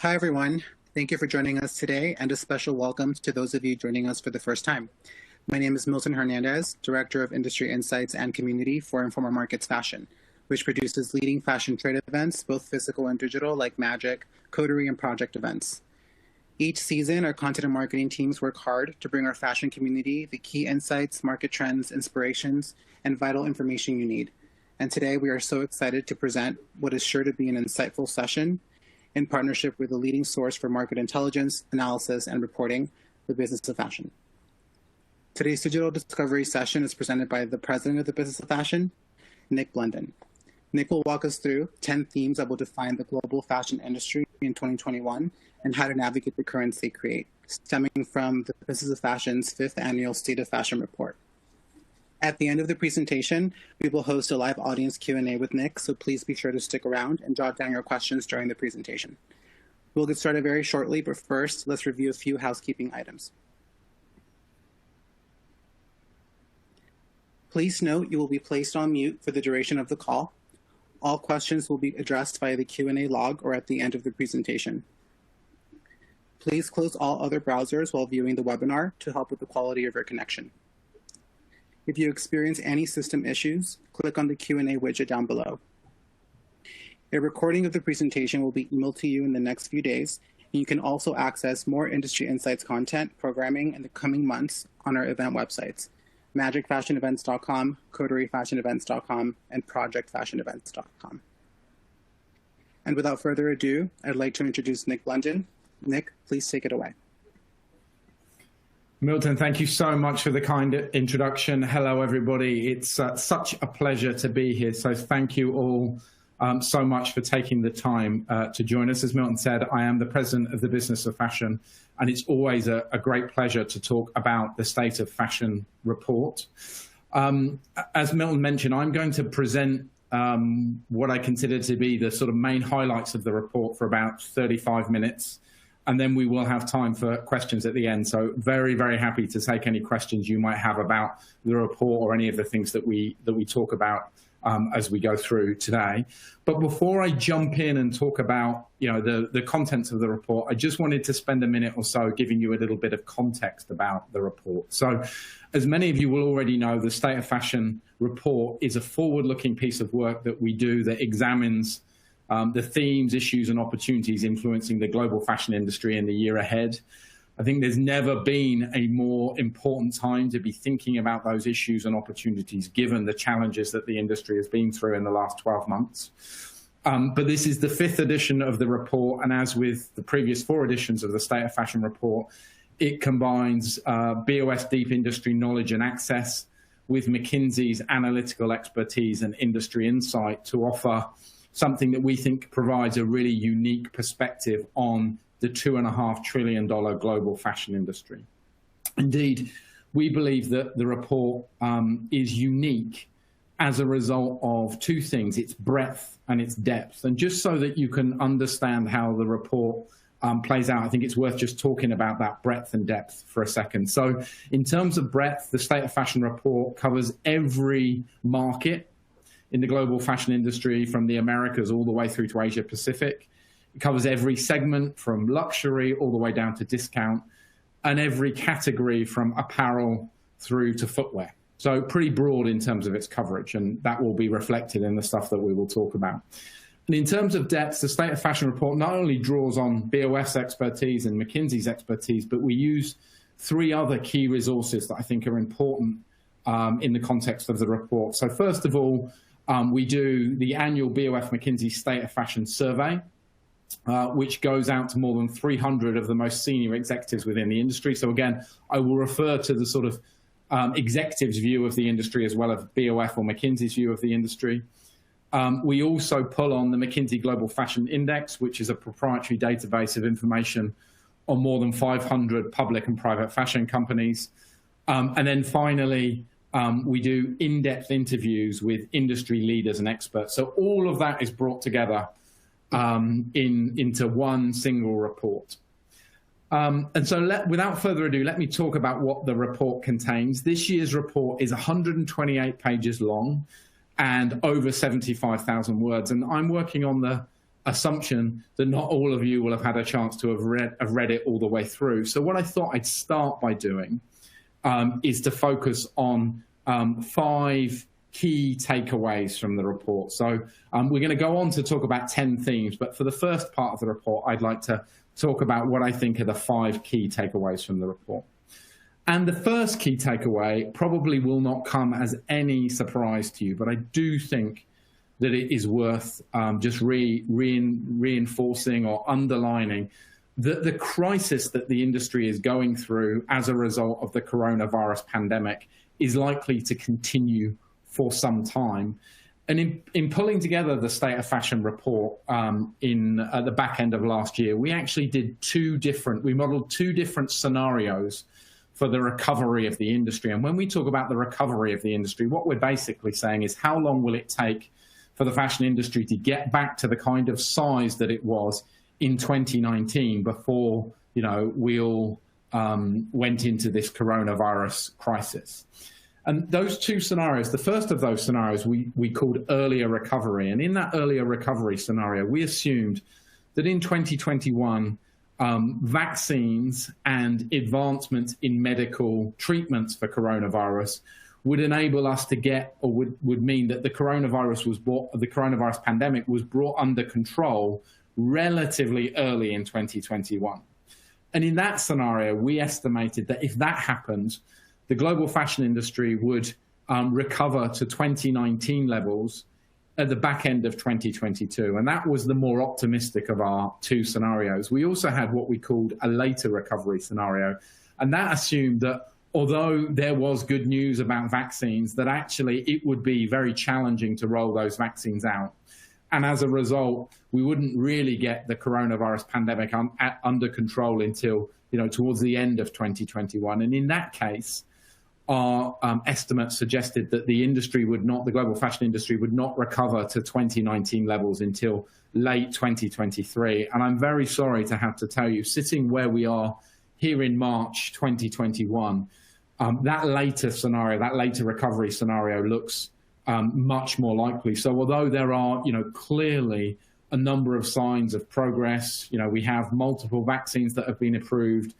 Hi, everyone. Thank you for joining us today, and a special welcome to those of you joining us for the first time. My name is Milton Hernandez, Director of Industry Insights and Community for Informa Markets Fashion, which produces leading fashion trade events, both physical and digital, like Magic, Coterie, and project events. Each season, our content and marketing teams work hard to bring our fashion community the key insights, market trends, inspirations, and vital information you need. And today, we are so excited to present what is sure to be an insightful session in partnership with the leading source for market intelligence, analysis, and reporting, the Business of Fashion. Today's digital discovery session is presented by the president of the Business of Fashion, Nick Blunden. Nick will walk us through 10 themes that will define the global fashion industry in 2021 and how to navigate the currents they create, stemming from the Business of Fashion's 5th annual State of Fashion report. At the end of the presentation, we will host a live audience Q&A with Nick, so please be sure to stick around and jot down your questions during the presentation. We'll get started very shortly, but first, let's review a few housekeeping items. Please note you will be placed on mute for the duration of the call. All questions will be addressed via the Q&A log or at the end of the presentation. Please close all other browsers while viewing the webinar to help with the quality of your connection. If you experience any system issues, click on the Q&A widget down below. A recording of the presentation will be emailed to you in the next few days, and you can also access more industry insights content programming in the coming months on our event websites, magicfashionevents.com, coteriefashionevents.com, and projectfashionevents.com. And without further ado, I'd like to introduce Nick Blunden. Nick, please take it away. Milton, thank you so much for the kind introduction. Hello, everybody. It's such a pleasure to be here. So thank you all so much for taking the time to join us. As Milton said, I am the president of the Business of Fashion, and it's always a great pleasure to talk about the State of Fashion report. As Milton mentioned, I'm going to present what I consider to be the sort of main highlights of the report for about 35 minutes. And then we will have time for questions at the end. So very, very happy to take any questions you might have about the report or any of the things that we talk about as we go through today. But before I jump in and talk about the contents of the report, I just wanted to spend a minute or so giving you a little bit of context about the report. So as many of you will already know, the State of Fashion report is a forward-looking piece of work that we do that examines the themes, issues, and opportunities influencing the global fashion industry in the year ahead. I think there's never been a more important time to be thinking about those issues and opportunities, given the challenges that the industry has been through in the last 12 months. But this is the 5th edition of the report, and as with the previous 4 editions of the State of Fashion report, it combines BOS deep industry knowledge and access with McKinsey's analytical expertise and industry insight to offer something that we think provides a really unique perspective on the $2.5 trillion global fashion industry. Indeed, we believe that the report is unique as a result of 2 things, its breadth and its depth. And just so that you can understand how the report plays out, I think it's worth just talking about that breadth and depth for a second. So in terms of breadth, the State of Fashion report covers every market in the global fashion industry, from the Americas all the way through to Asia Pacific. It covers every segment from luxury all the way down to discount, and every category from apparel through to footwear. So pretty broad in terms of its coverage, and that will be reflected in the stuff that we will talk about. And in terms of depth, the State of Fashion report not only draws on BOS expertise and McKinsey's expertise, but we use 3 other key resources that I think are important in the context of the report. So first of all, we do the annual BOF McKinsey State of Fashion survey, which goes out to more than 300 of the most senior executives within the industry. So again, I will refer to the sort of executives' view of the industry as well as BOF or McKinsey's view of the industry. We also pull on the McKinsey Global Fashion Index, which is a proprietary database of information on more than 500 public and private fashion companies. And then finally, we do in-depth interviews with industry leaders and experts. So all of that is brought together into one single report. And so without further ado, let me talk about what the report contains. This year's report is 128 pages long and over 75,000 words. And I'm working on the assumption that not all of you will have had a chance to have read it all the way through. So what I thought I'd start by doing is to focus on 5 key takeaways from the report. So we're going to go on to talk about 10 themes, but for the first part of the report, I'd like to talk about what I think are the 5 key takeaways from the report. And the first key takeaway probably will not come as any surprise to you, but I do think that it is worth just reinforcing or underlining that the crisis that the industry is going through as a result of the coronavirus pandemic is likely to continue for some time. And in pulling together the State of Fashion report at the back end of last year, we actually did we modeled 2 different scenarios for the recovery of the industry. And when we talk about the recovery of the industry, what we're basically saying is how long will it take for the fashion industry to get back to the kind of size that it was in 2019 before, we all went into this coronavirus crisis. And those 2 scenarios, the first of those scenarios we called earlier recovery. And in that earlier recovery scenario, we assumed that in 2021, vaccines and advancements in medical treatments for coronavirus would enable us to get, or would mean that the coronavirus pandemic was brought under control relatively early in 2021. And in that scenario, we estimated that if that happened, the global fashion industry would recover to 2019 levels at the back end of 2022. And that was the more optimistic of our 2 scenarios. We also had what we called a later recovery scenario. And that assumed that although there was good news about vaccines, that actually it would be very challenging to roll those vaccines out. And as a result, we wouldn't really get the coronavirus pandemic under control until, towards the end of 2021. And in that case, our estimates suggested that the global fashion industry would not recover to 2019 levels until late 2023. And I'm very sorry to have to tell you, sitting where we are here in March 2021, that later recovery scenario looks much more likely. So although there are, clearly a number of signs of progress, we have multiple vaccines that have been approved.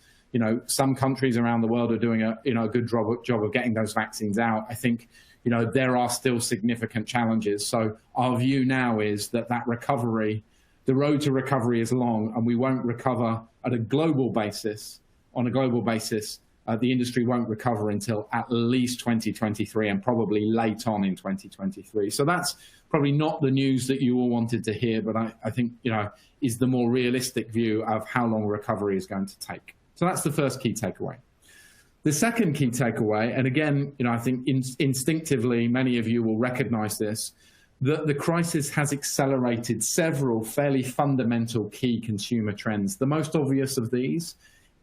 Some countries around the world are doing a good job of getting those vaccines out. I think, there are still significant challenges. So our view now is that recovery, the road to recovery is long, and we won't recover at a global basis. On a global basis, the industry won't recover until at least 2023 and probably late on in 2023. So that's probably not the news that you all wanted to hear, but I think, is the more realistic view of how long recovery is going to take. So that's the first key takeaway. The second key takeaway, and again, I think instinctively many of you will recognize this, that the crisis has accelerated several fairly fundamental key consumer trends. The most obvious of these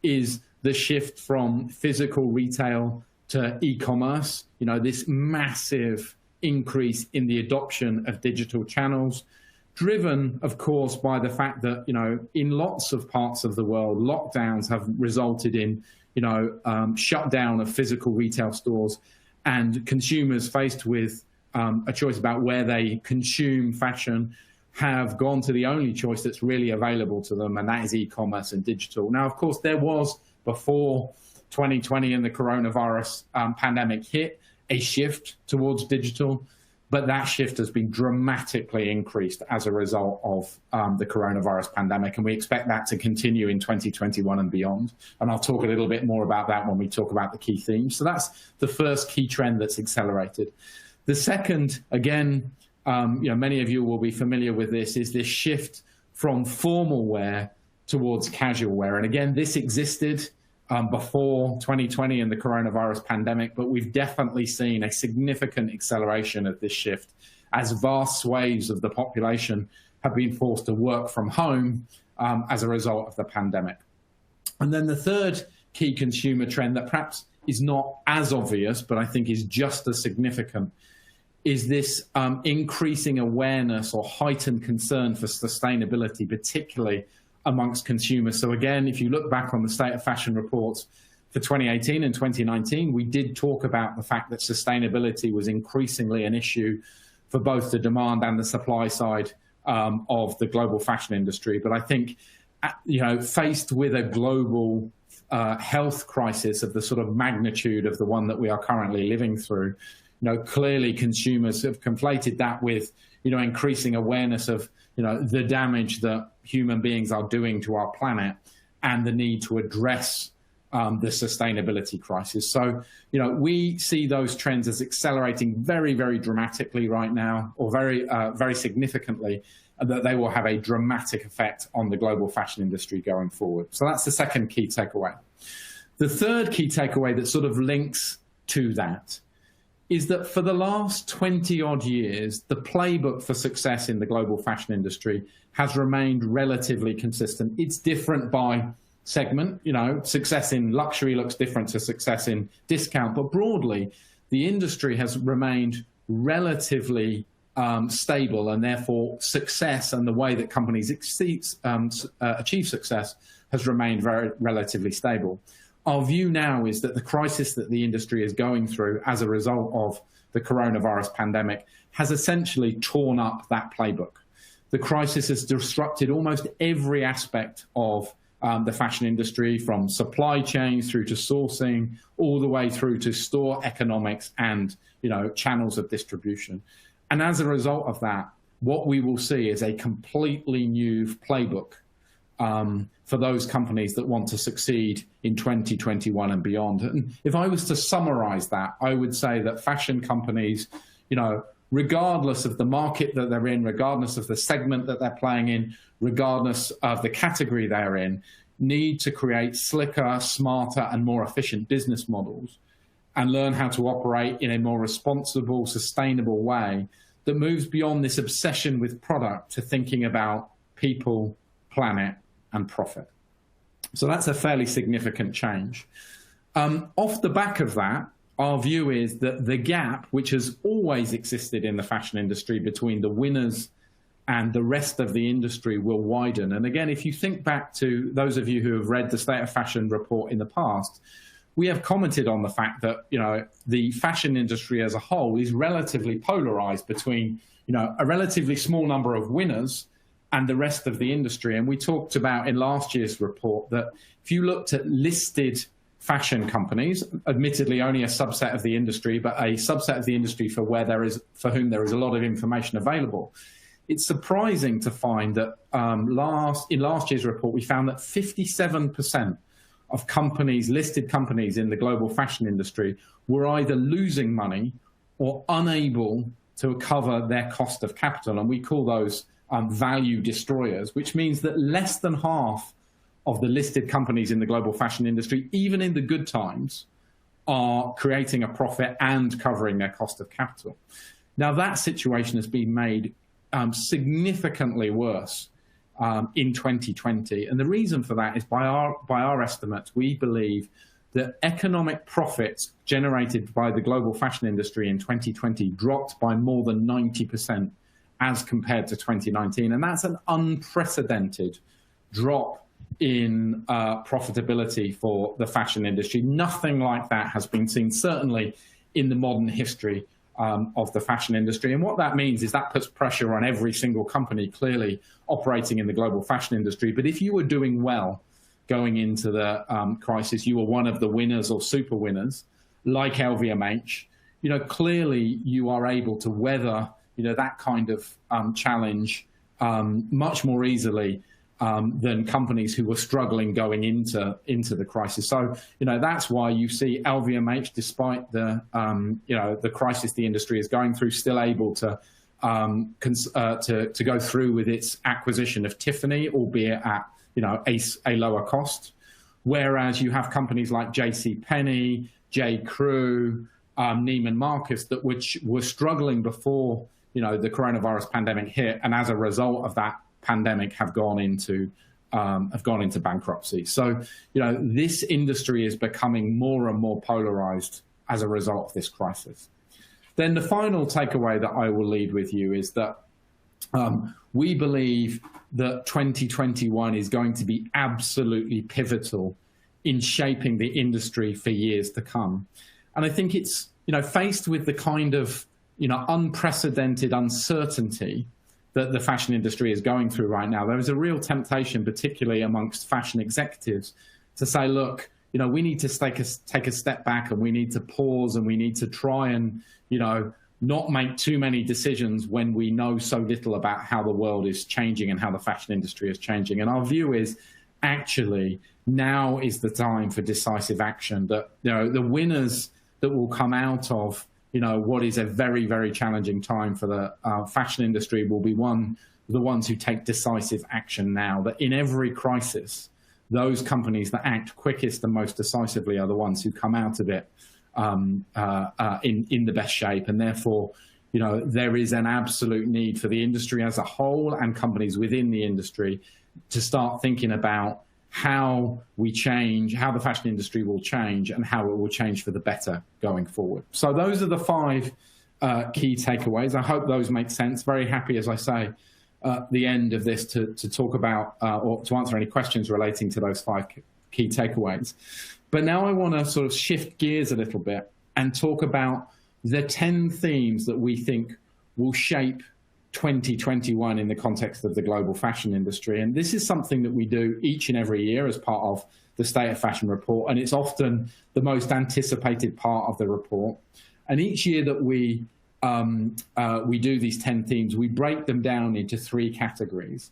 is the shift from physical retail to e-commerce, this massive increase in the adoption of digital channels, driven, of course, by the fact that, in lots of parts of the world, lockdowns have resulted in, shutdown of physical retail stores, and consumers faced with a choice about where they consume fashion have gone to the only choice that's really available to them, and that is e-commerce and digital. Now, of course, there was, before 2020 and the coronavirus pandemic hit, a shift towards digital, but that shift has been dramatically increased as a result of the coronavirus pandemic, and we expect that to continue in 2021 and beyond. And I'll talk a little bit more about that when we talk about the key themes. So that's the first key trend that's accelerated. The second, again, many of you will be familiar with this, is this shift from formal wear towards casual wear. And again, this existed before 2020 and the coronavirus pandemic, but we've definitely seen a significant acceleration of this shift as vast swathes of the population have been forced to work from home as a result of the pandemic. And then the third key consumer trend that perhaps is not as obvious, but I think is just as significant, is this increasing awareness or heightened concern for sustainability, particularly amongst consumers. So again, if you look back on the State of Fashion reports for 2018 and 2019, we did talk about the fact that sustainability was increasingly an issue for both the demand and the supply side of the global fashion industry. But I think, faced with a global health crisis of the sort of magnitude of the one that we are currently living through, clearly consumers have conflated that with, increasing awareness of, the damage that human beings are doing to our planet and the need to address the sustainability crisis. So, we see those trends as accelerating very, very dramatically right now, or very, very significantly, and that they will have a dramatic effect on the global fashion industry going forward. So that's the second key takeaway. The third key takeaway that sort of links to that is that for the last 20 odd years, the playbook for success in the global fashion industry has remained relatively consistent. It's different by segment. Success in luxury looks different to success in discount, but broadly, the industry has remained relatively stable, and therefore success and the way that companies achieve success has remained very relatively stable. Our view now is that the crisis that the industry is going through as a result of the coronavirus pandemic has essentially torn up that playbook. The crisis has disrupted almost every aspect of the fashion industry, from supply chains through to sourcing, all the way through to store economics and channels of distribution. And as a result of that, what we will see is a completely new playbook for those companies that want to succeed in 2021 and beyond. And if I was to summarize that, I would say that fashion companies, regardless of the market that they're in, regardless of the segment that they're playing in, regardless of the category they're in, need to create slicker, smarter, and more efficient business models and learn how to operate in a more responsible, sustainable way that moves beyond this obsession with product to thinking about people, planet, and profit. So that's a fairly significant change. Off the back of that, our view is that the gap, which has always existed in the fashion industry between the winners and the rest of the industry, will widen. And again, if you think back to those of you who have read the State of Fashion report in the past, we have commented on the fact that, the fashion industry as a whole is relatively polarized between, a relatively small number of winners and the rest of the industry. And we talked about in last year's report that if you looked at listed fashion companies, admittedly only a subset of the industry, but a subset of the industry for whom there is a lot of information available, it's surprising to find that in last year's report, we found that 57% of listed companies in the global fashion industry, were either losing money or unable to cover their cost of capital. And we call those value destroyers, which means that less than half of the listed companies in the global fashion industry, even in the good times, are creating a profit and covering their cost of capital. Now, that situation has been made significantly worse in 2020. And the reason for that is by our estimates, we believe that economic profits generated by the global fashion industry in 2020 dropped by more than 90% as compared to 2019. And that's an unprecedented drop in profitability for the fashion industry. Nothing like that has been seen, certainly in the modern history of the fashion industry. And what that means is that puts pressure on every single company clearly operating in the global fashion industry. But if you were doing well going into the crisis, you were one of the winners or super winners, like LVMH, clearly you are able to weather, that kind of challenge much more easily than companies who were struggling going into the crisis. So, that's why you see LVMH, despite the crisis the industry is going through, still able to go through with its acquisition of Tiffany, albeit at a lower cost. Whereas you have companies like JCPenney, J. Crew, Neiman Marcus that were struggling before the coronavirus pandemic hit, and as a result of that pandemic have gone into bankruptcy. So, this industry is becoming more and more polarized as a result of this crisis. Then the final takeaway that I will lead with you is that we believe that 2021 is going to be absolutely pivotal in shaping the industry for years to come. And I think it's, faced with the kind of, unprecedented uncertainty that the fashion industry is going through right now, there is a real temptation, particularly amongst fashion executives, to say, look, we need to take a step back, and we need to pause, and we need to try and, not make too many decisions when we know so little about how the world is changing and how the fashion industry is changing. And our view is actually now is the time for decisive action, that the winners that will come out of what is a very, very challenging time for the fashion industry will be the ones who take decisive action now. That in every crisis, those companies that act quickest and most decisively are the ones who come out of it in the best shape. And therefore, there is an absolute need for the industry as a whole and companies within the industry to start thinking about how we change, how the fashion industry will change, and how it will change for the better going forward. So those are the 5 key takeaways. I hope those make sense. Very happy, as I say, at the end of this to talk about or to answer any questions relating to those 5 key takeaways. But now I want to sort of shift gears a little bit and talk about the 10 themes that we think will shape 2021 in the context of the global fashion industry. And this is something that we do each and every year as part of the State of Fashion report, and it's often the most anticipated part of the report. And each year that we do these 10 themes, we break them down into 3 categories.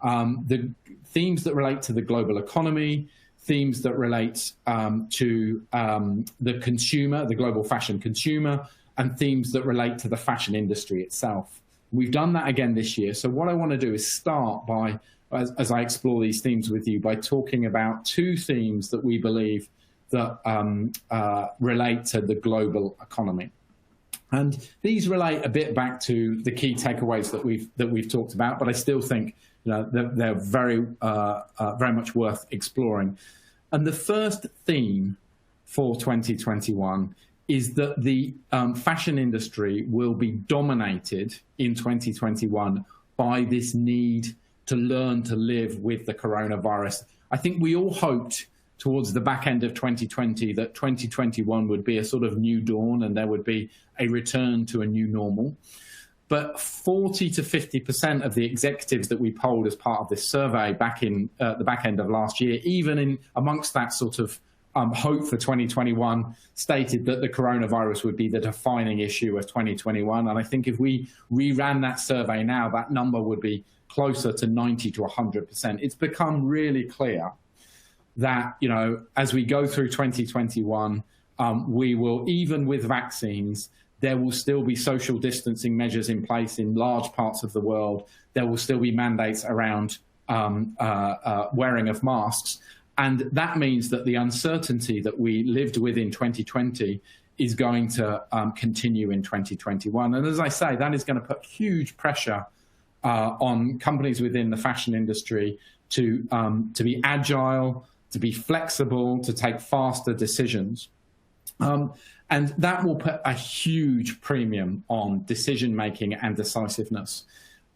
The themes that relate to the global economy, themes that relate to the consumer, the global fashion consumer, and themes that relate to the fashion industry itself. We've done that again this year. So what I want to do is start by, as I explore these themes with you, by talking about 2 themes that we believe that relate to the global economy. And these relate a bit back to the key takeaways that we've talked about, but I still think they're very much worth exploring. And the first theme for 2021 is that the fashion industry will be dominated in 2021 by this need to learn to live with the coronavirus. I think we all hoped towards the back end of 2020 that 2021 would be a sort of new dawn and there would be a return to a new normal. But 40 to 50% of the executives that we polled as part of this survey back in the back end of last year, even in amongst that sort of hope for 2021, stated that the coronavirus would be the defining issue of 2021. And I think if we reran that survey now, that number would be closer to 90 to 100%. It's become really clear that, as we go through 2021, we will, even with vaccines, there will still be social distancing measures in place in large parts of the world. There will still be mandates around wearing of masks. And that means that the uncertainty that we lived with in 2020 is going to continue in 2021. And as I say, that is going to put huge pressure on companies within the fashion industry to be agile, to be flexible, to take faster decisions. And that will put a huge premium on decision-making and decisiveness.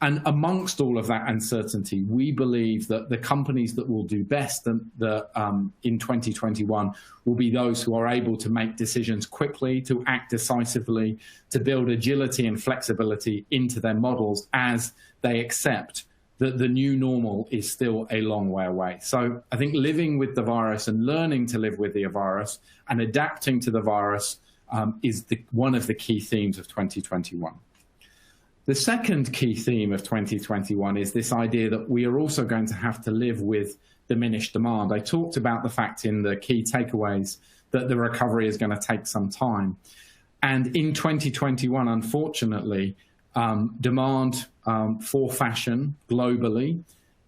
And amongst all of that uncertainty, we believe that the companies that will do best in 2021 will be those who are able to make decisions quickly, to act decisively, to build agility and flexibility into their models as they accept that the new normal is still a long way away. So I think living with the virus and learning to live with the virus and adapting to the virus is one of the key themes of 2021. The second key theme of 2021 is this idea that we are also going to have to live with diminished demand. I talked about the fact in the key takeaways that the recovery is going to take some time. And in 2021, unfortunately, demand for fashion globally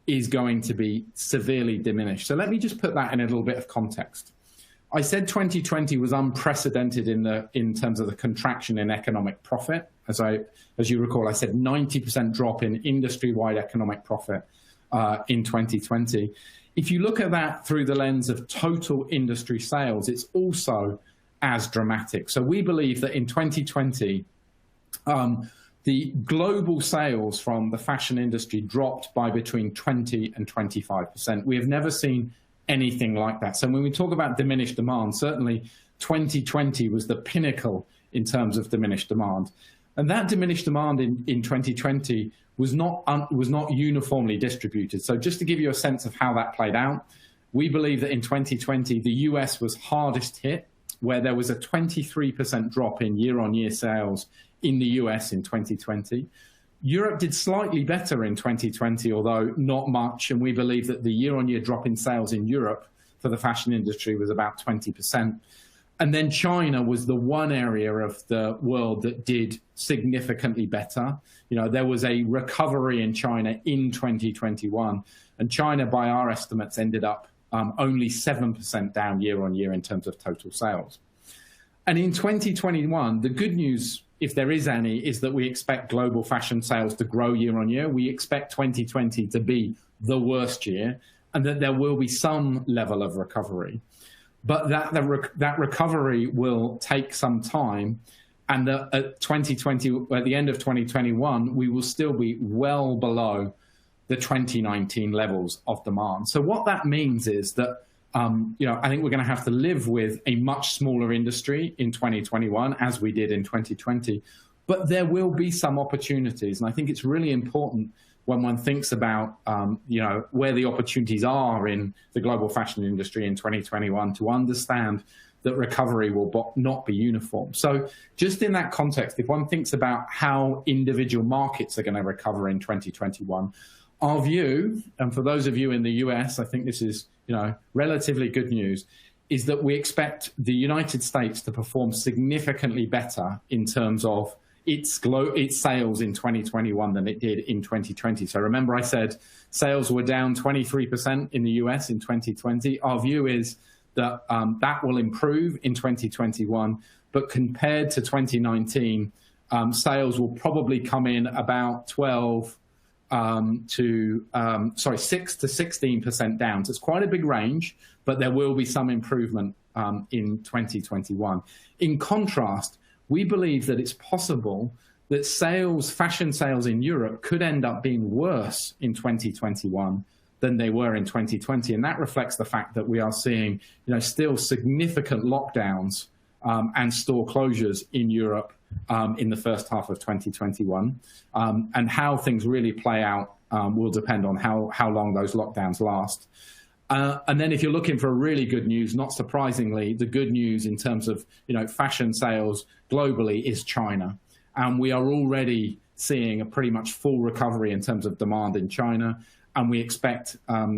is going to be severely diminished. So let me just put that in a little bit of context. I said 2020 was unprecedented in terms of the contraction in economic profit. As you recall, I said 90% drop in industry-wide economic profit in 2020. If you look at that through the lens of total industry sales, it's also as dramatic. So we believe that in 2020, the global sales from the fashion industry dropped by between 20 and 25%. We have never seen anything like that. So when we talk about diminished demand, certainly 2020 was the pinnacle in terms of diminished demand. And that diminished demand in 2020 was not uniformly distributed. So just to give you a sense of how that played out, we believe that in 2020, the US was hardest hit, where there was a 23% drop in year-on-year sales in the US in 2020. Europe did slightly better in 2020, although not much. And we believe that the year-on-year drop in sales in Europe for the fashion industry was about 20%. And then China was the one area of the world that did significantly better. You know, there was a recovery in China in 2021, and China, by our estimates, ended up only 7% down year on year in terms of total sales. And in 2021, the good news, if there is any, is that we expect global fashion sales to grow year on year. We expect 2020 to be the worst year, and that there will be some level of recovery. But that recovery will take some time, and at at the end of 2021, we will still be well below the 2019 levels of demand. So what that means is that I think we're going to have to live with a much smaller industry in 2021 as we did in 2020, but there will be some opportunities, and I think it's really important when one thinks about where the opportunities are in the global fashion industry in 2021 to understand that recovery will not be uniform. So just in that context, if one thinks about how individual markets are going to recover in 2021, our view, and for those of you in the US, I think this is relatively good news, is that we expect the United States to perform significantly better in terms of its sales in 2021 than it did in 2020. So remember I said sales were down 23% in the US in 2020. Our view is that that will improve in 2021, but compared to 2019, sales will probably come in about 6 to 16% down. So it's quite a big range, but there will be some improvement in 2021. In contrast, we believe that it's possible that fashion sales in Europe could end up being worse in 2021 than they were in 2020. And that reflects the fact that we are seeing still significant lockdowns and store closures in Europe in the first half of 2021. And how things really play out will depend on how long those lockdowns last. And then if you're looking for really good news, not surprisingly, the good news in terms of fashion sales globally is China. And we are already seeing a pretty much full recovery in terms of demand in China. And we expect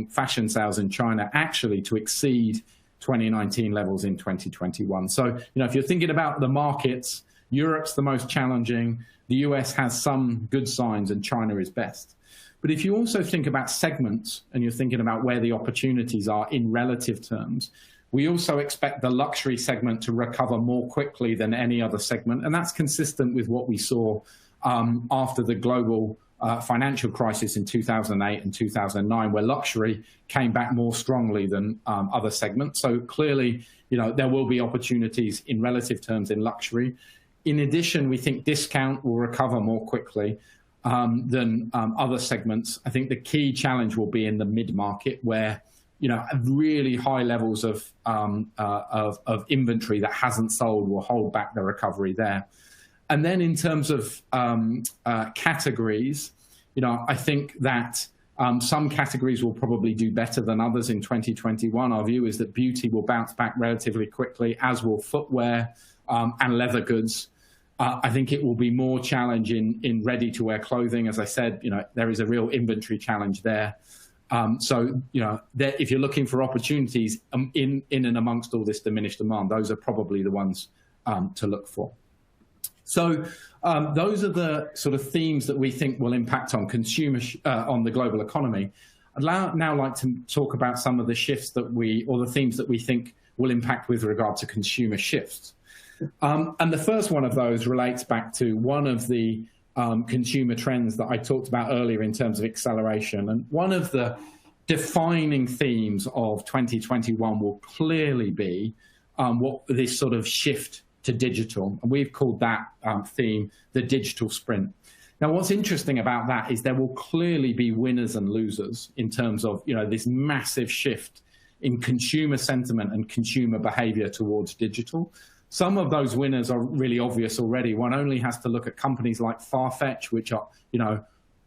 fashion sales in China actually to exceed 2019 levels in 2021. So, if you're thinking about the markets, Europe's the most challenging, the US has some good signs, and China is best. But if you also think about segments and you're thinking about where the opportunities are in relative terms, we also expect the luxury segment to recover more quickly than any other segment. And that's consistent with what we saw after the global financial crisis in 2008 and 2009, where luxury came back more strongly than other segments. So clearly, there will be opportunities in relative terms in luxury. In addition, we think discount will recover more quickly than other segments. I think the key challenge will be in the mid-market, where really high levels of inventory that hasn't sold will hold back the recovery there. And then in terms of categories, I think that some categories will probably do better than others in 2021. Our view is that beauty will bounce back relatively quickly, as will footwear and leather goods. I think it will be more challenging in ready-to-wear clothing. As I said, there is a real inventory challenge there. If you're looking for opportunities in and amongst all this diminished demand, those are probably the ones to look for. So those are the sort of themes that we think will impact on on the global economy. I'd now like to talk about some of the shifts or the themes that we think will impact with regard to consumer shifts. And the first one of those relates back to one of the consumer trends that I talked about earlier in terms of acceleration. And one of the defining themes of 2021 will clearly be what this sort of shift to digital. And we've called that theme the digital sprint. Now, what's interesting about that is there will clearly be winners and losers in terms of this massive shift in consumer sentiment and consumer behavior towards digital. Some of those winners are really obvious already. One only has to look at companies like Farfetch, which are,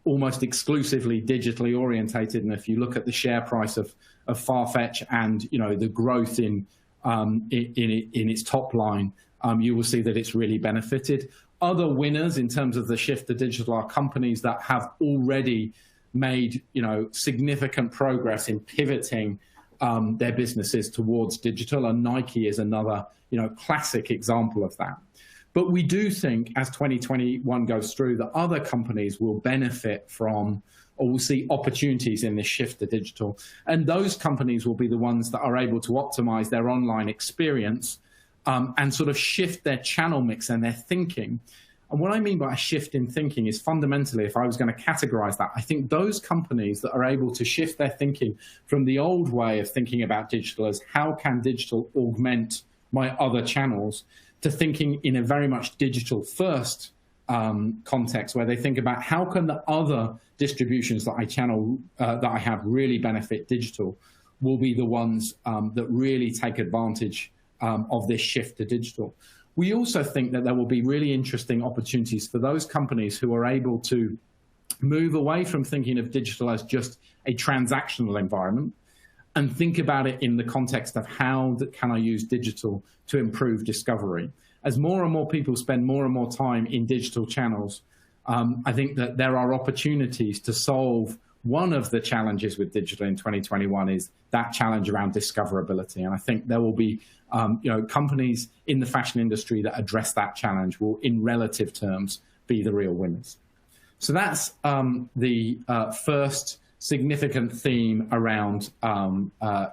almost exclusively digitally orientated. And if you look at the share price of Farfetch and, the growth in its top line, you will see that it's really benefited. Other winners in terms of the shift to digital are companies that have already made, significant progress in pivoting their businesses towards digital, and Nike is another, classic example of that. But we do think as 2021 goes through that other companies will benefit from, or will see opportunities in this shift to digital. And those companies will be the ones that are able to optimize their online experience and sort of shift their channel mix and their thinking. And what I mean by a shift in thinking is fundamentally, if I was going to categorize that, I think those companies that are able to shift their thinking from the old way of thinking about digital as how can digital augment my other channels, to thinking in a very much digital first context, where they think about how can the other distributions that I have really benefit digital, will be the ones that really take advantage of this shift to digital. We also think that there will be really interesting opportunities for those companies who are able to move away from thinking of digital as just a transactional environment and think about it in the context of how can I use digital to improve discovery. As more and more people spend more and more time in digital channels, I think that there are opportunities to solve one of the challenges with digital in 2021 is that challenge around discoverability. And I think there will be companies in the fashion industry that address that challenge will, in relative terms, be the real winners. So that's the first significant theme around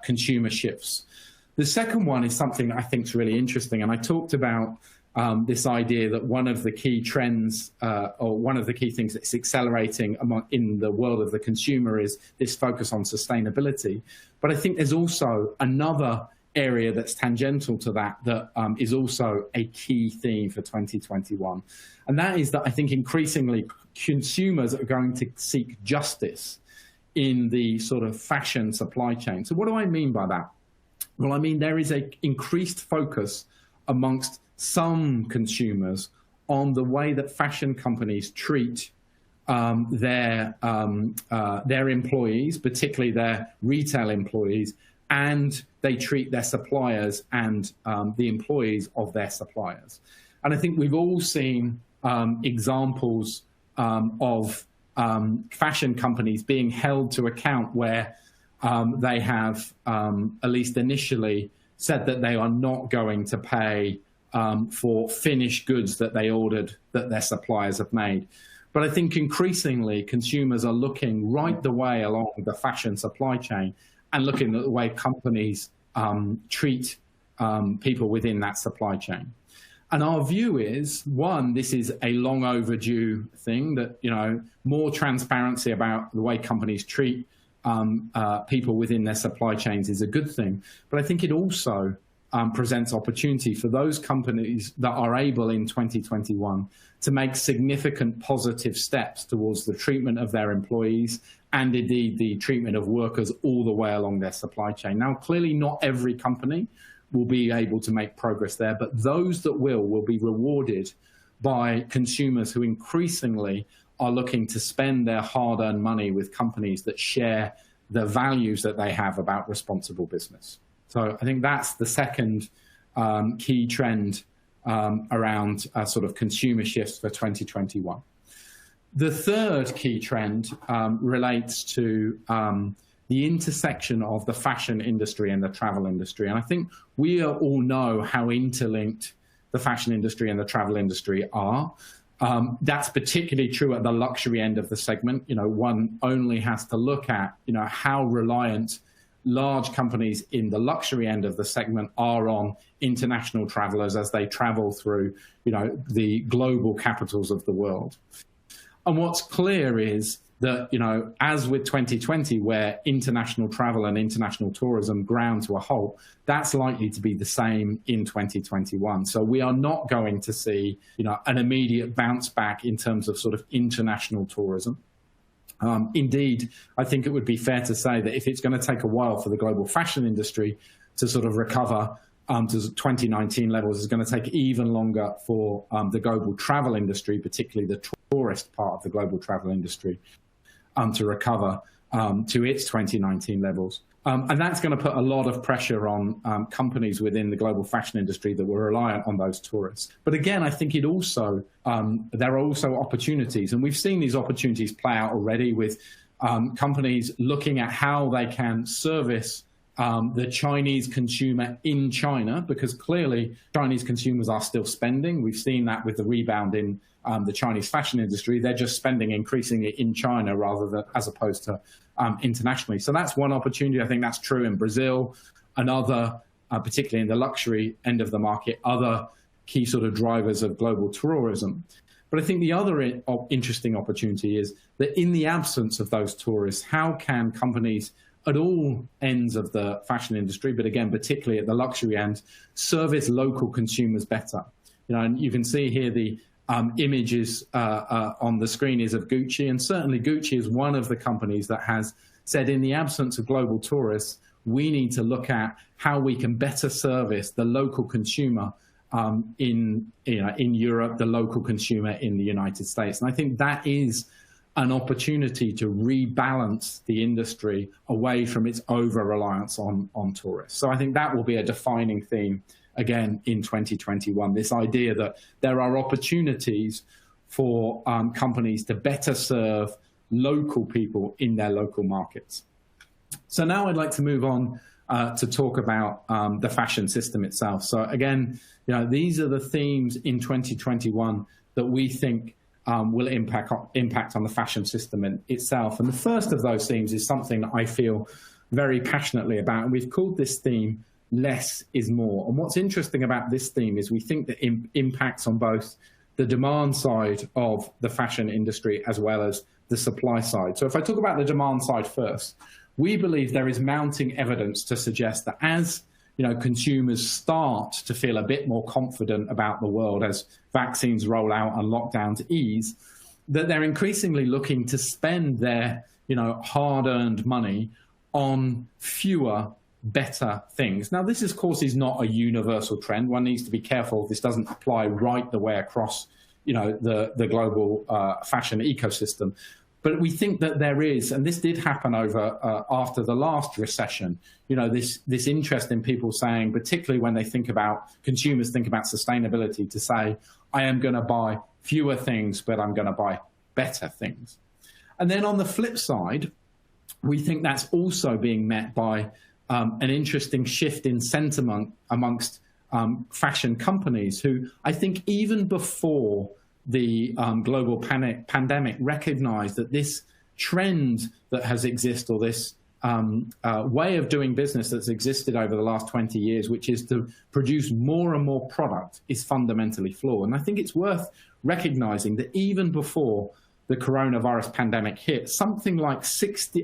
consumer shifts. The second one is something that I think is really interesting. And I talked about this idea that one of the key trends or one of the key things that's accelerating in the world of the consumer is this focus on sustainability. But I think there's also another area that's tangential to that is also a key theme for 2021. And that is that I think increasingly consumers are going to seek justice in the sort of fashion supply chain. So what do I mean by that? Well, I mean, there is an increased focus amongst some consumers on the way that fashion companies treat their employees, particularly their retail employees, and they treat their suppliers and the employees of their suppliers. And I think we've all seen examples of fashion companies being held to account where they have, at least initially, said that they are not going to pay for finished goods that they ordered that their suppliers have made. But I think increasingly consumers are looking right the way along the fashion supply chain and looking at the way companies treat people within that supply chain. And our view is, one, this is a long overdue thing, that, more transparency about the way companies treat people within their supply chains is a good thing. But I think it also presents opportunity for those companies that are able in 2021 to make significant positive steps towards the treatment of their employees and indeed the treatment of workers all the way along their supply chain. Now, clearly not every company will be able to make progress there, but those that will be rewarded by consumers who increasingly are looking to spend their hard-earned money with companies that share the values that they have about responsible business. So I think that's the second key trend around sort of consumer shifts for 2021. The third key trend relates to the intersection of the fashion industry and the travel industry. And I think we all know how interlinked the fashion industry and the travel industry are. That's particularly true at the luxury end of the segment. One only has to look at, how reliant large companies in the luxury end of the segment are on international travelers as they travel through, the global capitals of the world. And what's clear is that, as with 2020, where international travel and international tourism ground to a halt, that's likely to be the same in 2021. So we are not going to see, an immediate bounce back in terms of sort of international tourism. Indeed, I think it would be fair to say that if it's going to take a while for the global fashion industry to sort of recover, to 2019 levels is going to take even longer for the global travel industry, particularly the tourist part of the global travel industry, to recover to its 2019 levels. And that's going to put a lot of pressure on companies within the global fashion industry that were reliant on those tourists. But again, I think it also there are also opportunities, and we've seen these opportunities play out already with companies looking at how they can service the Chinese consumer in China, because clearly Chinese consumers are still spending. We've seen that with the rebound in the Chinese fashion industry. They're just spending increasingly in China rather than as opposed to internationally. So that's one opportunity. I think that's true in Brazil and other, particularly in the luxury end of the market, other key sort of drivers of global tourism. But I think the other interesting opportunity is that in the absence of those tourists, how can companies at all ends of the fashion industry, but again, particularly at the luxury end, service local consumers better? And you can see here the images on the screen is of Gucci, and certainly Gucci is one of the companies that has said in the absence of global tourists, we need to look at how we can better service the local consumer in Europe, the local consumer in the United States. And I think that is an opportunity to rebalance the industry away from its over-reliance on tourists. So I think that will be a defining theme again in 2021, this idea that there are opportunities for companies to better serve local people in their local markets. So now I'd like to move on to talk about the fashion system itself. So again, these are the themes in 2021 that we think will impact on the fashion system itself. And the first of those themes is something that I feel very passionately about, and we've called this theme less is more. And what's interesting about this theme is we think that it impacts on both the demand side of the fashion industry as well as the supply side. So if I talk about the demand side first, we believe there is mounting evidence to suggest that as consumers start to feel a bit more confident about the world as vaccines roll out and lockdowns ease, that they're increasingly looking to spend their hard-earned money on fewer better things. Now, this, of course, is not a universal trend. One needs to be careful this doesn't apply right the way across, the global fashion ecosystem. But we think that there is, and this did happen over after the last recession, this interest in people saying, particularly when they consumers think about sustainability, to say, I am going to buy fewer things, but I'm going to buy better things. And then on the flip side, we think that's also being met by an interesting shift in sentiment amongst fashion companies who, I think even before the global pandemic, recognized that this trend that has existed, or this way of doing business that's existed over the last 20 years, which is to produce more and more product, is fundamentally flawed. And I think it's worth recognizing that even before the coronavirus pandemic hit, something like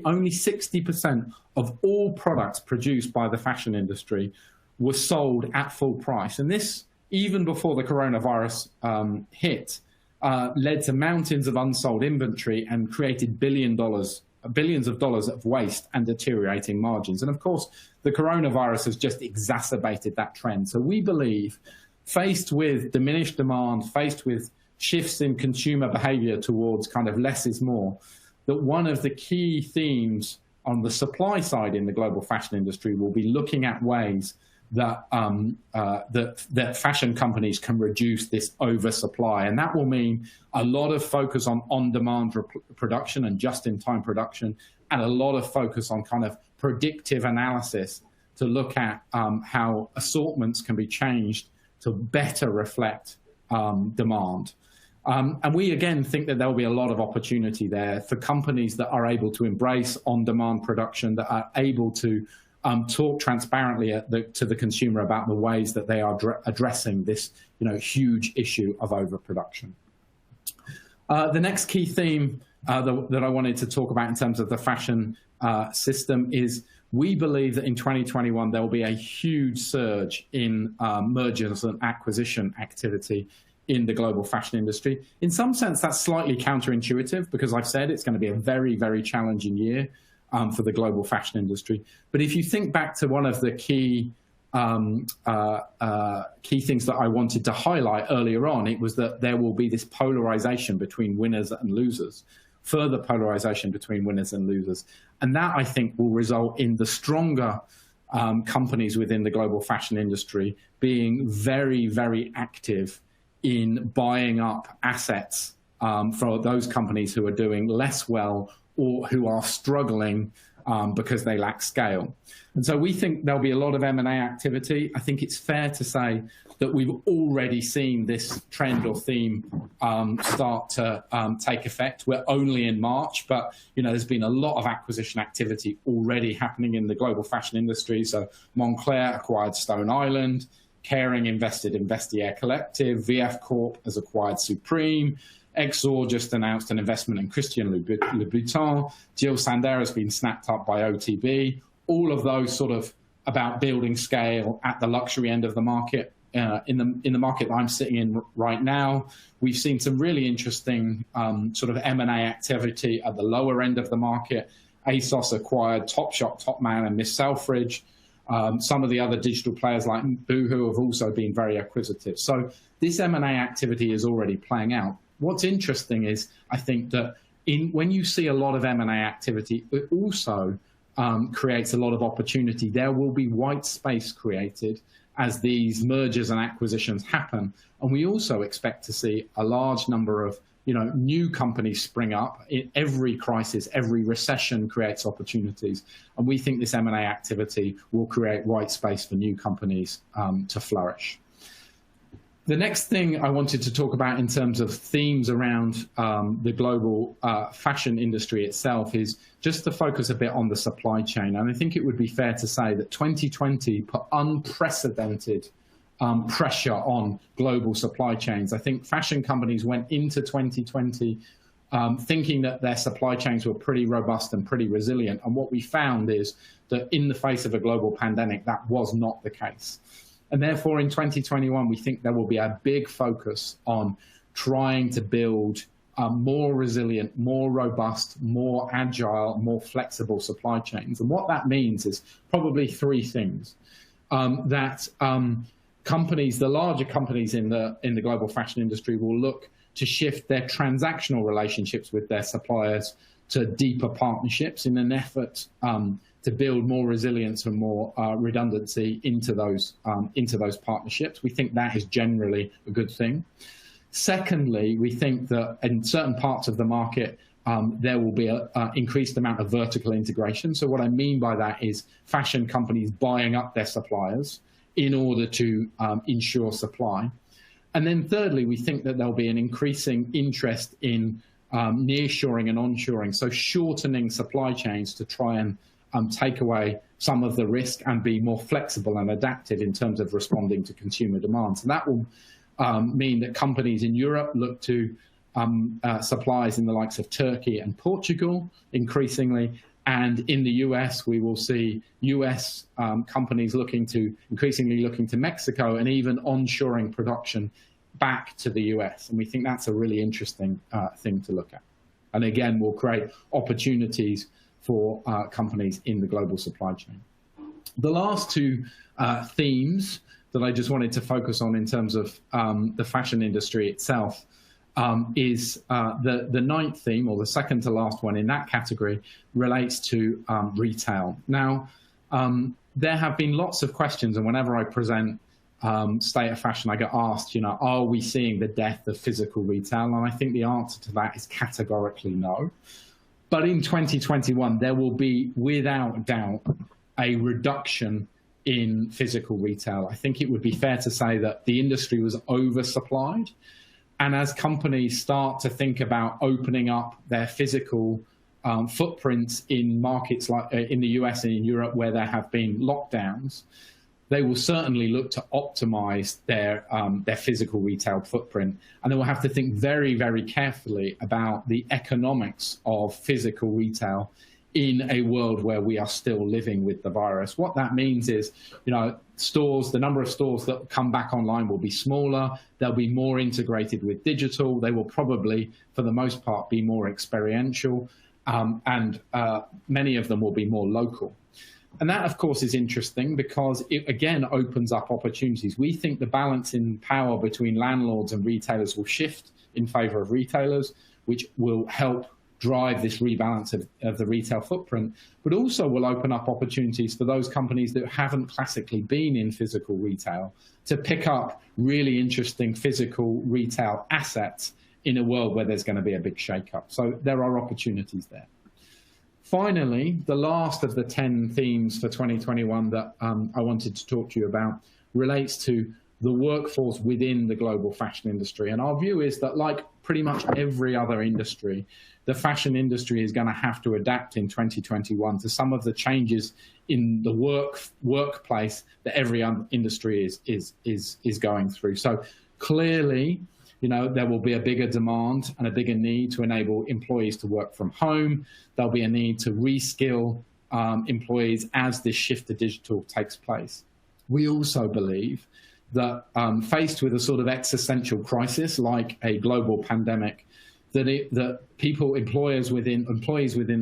only 60% of all products produced by the fashion industry were sold at full price. And this, even before the coronavirus hit, led to mountains of unsold inventory and created billions of dollars of waste and deteriorating margins. And of course, the coronavirus has just exacerbated that trend. So we believe, faced with diminished demand, faced with shifts in consumer behavior towards kind of less is more, that one of the key themes on the supply side in the global fashion industry will be looking at ways that that fashion companies can reduce this oversupply. And that will mean a lot of focus on on-demand production and just-in-time production, and a lot of focus on kind of predictive analysis to look at how assortments can be changed to better reflect demand. And we, again, think that there will be a lot of opportunity there for companies that are able to embrace on-demand production, that are able to talk transparently to the consumer about the ways that they are addressing this huge issue of overproduction. The next key theme that I wanted to talk about in terms of the fashion system is we believe that in 2021 there will be a huge surge in mergers and acquisition activity in the global fashion industry. In some sense, that's slightly counterintuitive because I've said it's going to be a very, very challenging year for the global fashion industry. But if you think back to one of the key key things that I wanted to highlight earlier on, it was that there will be this polarization between winners and losers, further polarization between winners and losers. And that, I think, will result in the stronger companies within the global fashion industry being very, very active in buying up assets for those companies who are doing less well or who are struggling because they lack scale. And so we think there'll be a lot of M&A activity. I think it's fair to say that we've already seen this trend or theme start to take effect. We're only in March, but there's been a lot of acquisition activity already happening in the global fashion industry. So Moncler acquired Stone Island, Kering invested in Vestiaire Collective, VF Corp has acquired Supreme, Exor just announced an investment in Christian Louboutin. Jil Sander has been snapped up by OTB. All of those sort of about building scale at the luxury end of the market. In the market that I'm sitting in right now, we've seen some really interesting sort of M&A activity at the lower end of the market. ASOS acquired Topshop, Topman, and Miss Selfridge. Some of the other digital players like Boohoo have also been very acquisitive. So this M&A activity is already playing out. What's interesting is, I think that when you see a lot of M&A activity, it also creates a lot of opportunity. There will be white space created as these mergers and acquisitions happen. And we also expect to see a large number of new companies spring up. In every crisis, every recession creates opportunities. And we think this M&A activity will create white space for new companies to flourish. The next thing I wanted to talk about in terms of themes around the global fashion industry itself is just to focus a bit on the supply chain. And I think it would be fair to say that 2020 put unprecedented pressure on global supply chains. I think fashion companies went into 2020 thinking that their supply chains were pretty robust and pretty resilient. And what we found is that in the face of a global pandemic, that was not the case. And therefore, in 2021, we think there will be a big focus on trying to build more resilient, more robust, more agile, more flexible supply chains. And what that means is probably three things. Companies, the larger companies in the global fashion industry, will look to shift their transactional relationships with their suppliers to deeper partnerships in an effort to build more resilience and more redundancy into those partnerships. We think that is generally a good thing. Secondly, we think that in certain parts of the market, there will be an increased amount of vertical integration. So what I mean by that is fashion companies buying up their suppliers in order to ensure supply. And then thirdly, we think that there'll be an increasing interest in nearshoring and onshoring, so shortening supply chains to try and take away some of the risk and be more flexible and adaptive in terms of responding to consumer demands. And that will mean that companies in Europe look to suppliers in the likes of Turkey and Portugal increasingly. And in the US, we will see US companies increasingly looking to Mexico and even onshoring production back to the US. And we think that's a really interesting thing to look at. And again, will create opportunities for companies in the global supply chain. The last two themes that I just wanted to focus on in terms of the fashion industry itself is the ninth theme, or the second to last one in that category, relates to retail. Now, there have been lots of questions, and whenever I present State of Fashion, I get asked, are we seeing the death of physical retail? And I think the answer to that is categorically no. But in 2021, there will be, without doubt, a reduction in physical retail. I think it would be fair to say that the industry was oversupplied. And as companies start to think about opening up their physical footprints in markets like in the US and in Europe where there have been lockdowns, they will certainly look to optimize their physical retail footprint. And they will have to think very, very carefully about the economics of physical retail in a world where we are still living with the virus. What that means is, stores, the number of stores that come back online will be smaller. They'll be more integrated with digital. They will probably, for the most part, be more experiential. And many of them will be more local. And that, of course, is interesting because it, again, opens up opportunities. We think the balance in power between landlords and retailers will shift in favor of retailers, which will help drive this rebalance of the retail footprint, but also will open up opportunities for those companies that haven't classically been in physical retail to pick up really interesting physical retail assets in a world where there's going to be a big shakeup. So there are opportunities there. Finally, the last of the 10 themes for 2021 that I wanted to talk to you about relates to the workforce within the global fashion industry. And our view is that, like pretty much every other industry, the fashion industry is going to have to adapt in 2021 to some of the changes in the workplace that every industry is going through. So clearly, there will be a bigger demand and a bigger need to enable employees to work from home. There'll be a need to reskill employees as this shift to digital takes place. We also believe that faced with a sort of existential crisis like a global pandemic, that employees within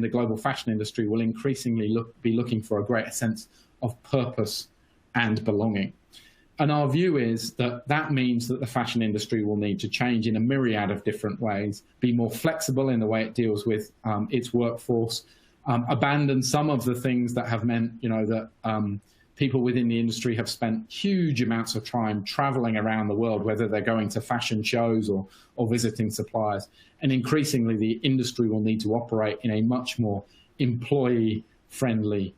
the global fashion industry will increasingly be looking for a greater sense of purpose and belonging. And our view is that that means that the fashion industry will need to change in a myriad of different ways, be more flexible in the way it deals with its workforce, abandon some of the things that have meant, that people within the industry have spent huge amounts of time traveling around the world, whether they're going to fashion shows or visiting suppliers. And increasingly, the industry will need to operate in a much more employee-friendly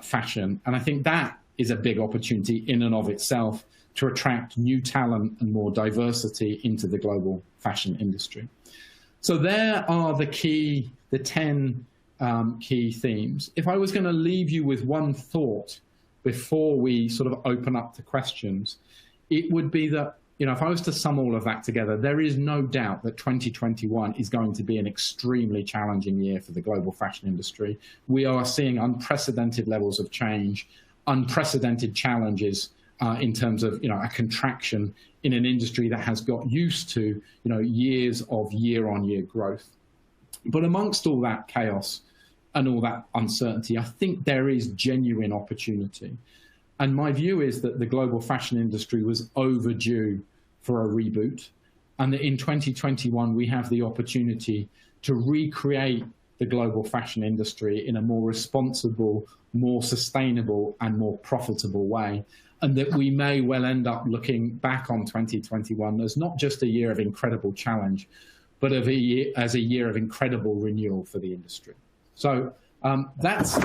fashion. And I think that is a big opportunity in and of itself to attract new talent and more diversity into the global fashion industry. So there are the 10 key themes. If I was going to leave you with one thought before we sort of open up to questions, it would be that, if I was to sum all of that together, there is no doubt that 2021 is going to be an extremely challenging year for the global fashion industry. We are seeing unprecedented levels of change, unprecedented challenges in terms of a contraction in an industry that has got used to years of year-on-year growth. But amongst all that chaos and all that uncertainty, I think there is genuine opportunity. And my view is that the global fashion industry was overdue for a reboot, and that in 2021 we have the opportunity to recreate the global fashion industry in a more responsible, more sustainable, and more profitable way. And that we may well end up looking back on 2021 as not just a year of incredible challenge, but as a year of incredible renewal for the industry. So that's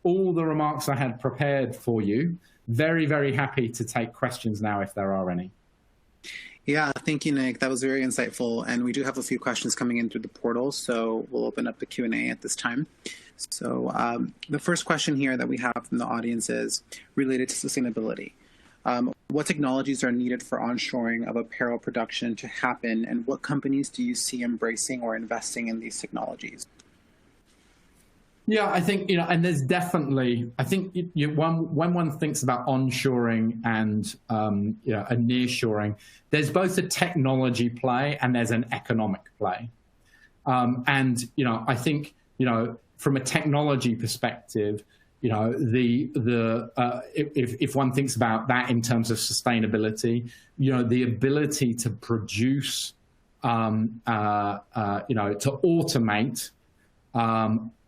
all the remarks I had prepared for you. Very, very happy to take questions now if there are any. Yeah, thank you, Nick. That was very insightful. And we do have a few questions coming in through the portal, so we'll open up the Q&A at this time. So the first question here that we have from the audience is related to sustainability. What technologies are needed for onshoring of apparel production to happen, and what companies do you see embracing or investing in these technologies? Yeah, I think, and there's definitely, I think when one thinks about onshoring and nearshoring, there's both a technology play and there's an economic play. I think, from a technology perspective, if one thinks about that in terms of sustainability, the ability to produce, to automate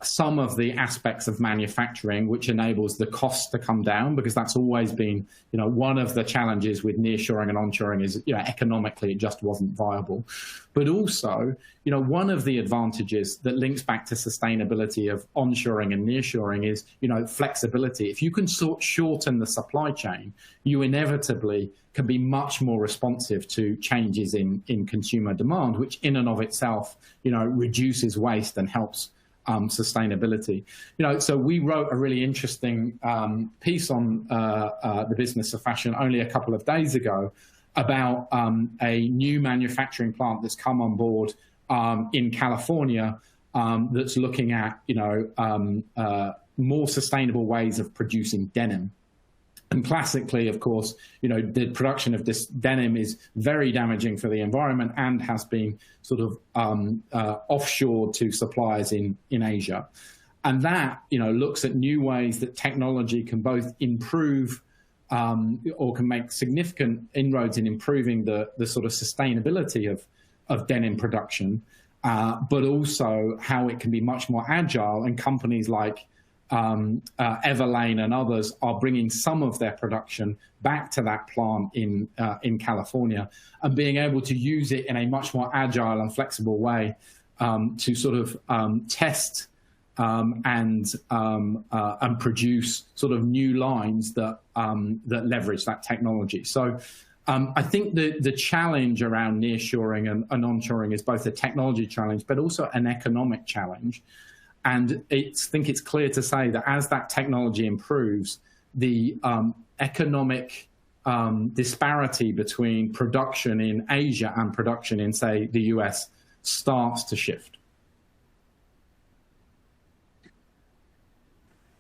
some of the aspects of manufacturing, which enables the cost to come down, because that's always been, one of the challenges with nearshoring and onshoring is, economically it just wasn't viable. But also, one of the advantages that links back to sustainability of onshoring and nearshoring is, flexibility. If you can shorten the supply chain, you inevitably can be much more responsive to changes in consumer demand, which in and of itself, reduces waste and helps sustainability. So we wrote a really interesting piece on the business of fashion only a couple of days ago about a new manufacturing plant that's come on board in California that's looking at more sustainable ways of producing denim. And classically, of course, the production of this denim is very damaging for the environment and has been sort of offshored to suppliers in Asia. And that, looks at new ways that technology can both improve or can make significant inroads in improving the sort of sustainability of denim production, but also how it can be much more agile. And companies like Everlane and others are bringing some of their production back to that plant in California and being able to use it in a much more agile and flexible way to sort of test and produce sort of new lines that leverage that technology. So I think the challenge around nearshoring and onshoring is both a technology challenge, but also an economic challenge. And I think it's clear to say that as that technology improves, the economic disparity between production in Asia and production in, say, the US starts to shift.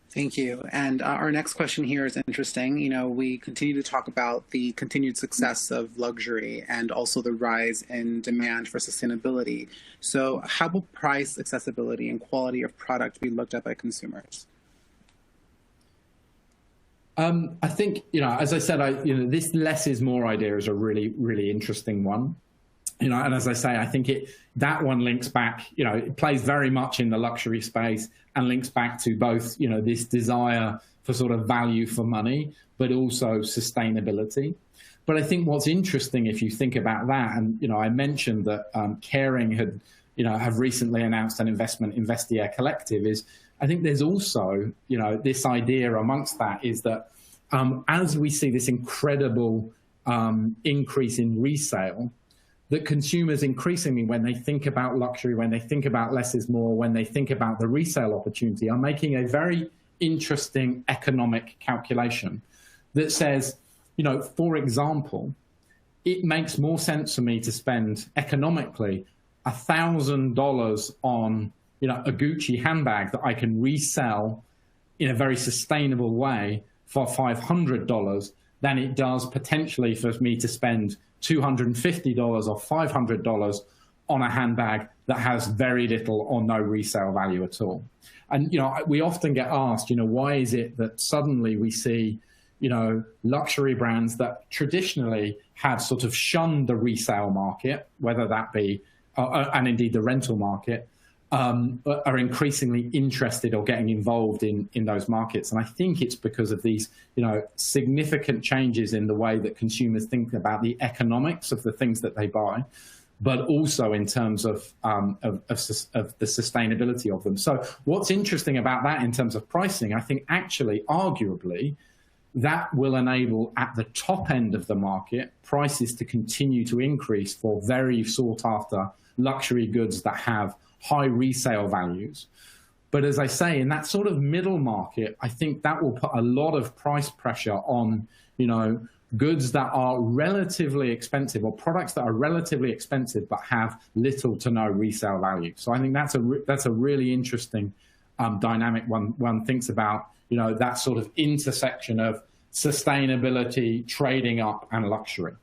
Thank you. And our next question here is interesting. We continue to talk about the continued success of luxury and also the rise in demand for sustainability. So how will price, accessibility, and quality of product be looked at by consumers? I think, as I said, this less is more idea is a really, really interesting one. And as I say, I think that one links back, it plays very much in the luxury space and links back to both, this desire for sort of value for money, but also sustainability. But I think what's interesting, if you think about that, and, I mentioned that Kering have recently announced an investment in Vestiaire Collective, is I think there's also, this idea amongst that is that as we see this incredible increase in resale, that consumers increasingly, when they think about luxury, when they think about less is more, when they think about the resale opportunity, are making a very interesting economic calculation that says, for example, it makes more sense for me to spend economically $1,000 on, a Gucci handbag that I can resell in a very sustainable way for $500 than it does potentially for me to spend $250 or $500 on a handbag that has very little or no resale value at all. And, we often get asked, why is it that suddenly we see, luxury brands that traditionally have sort of shunned the resale market, whether that be, and indeed the rental market, are increasingly interested or getting involved in those markets. And I think it's because of these, significant changes in the way that consumers think about the economics of the things that they buy, but also in terms of the sustainability of them. So what's interesting about that in terms of pricing, I think actually, arguably, that will enable at the top end of the market prices to continue to increase for very sought after luxury goods that have high resale values. But as I say, in that sort of middle market, I think that will put a lot of price pressure on, goods that are relatively expensive or products that are relatively expensive but have little to no resale value. So I think that's a really interesting dynamic one thinks about, that sort of intersection of sustainability, trading up, and luxury.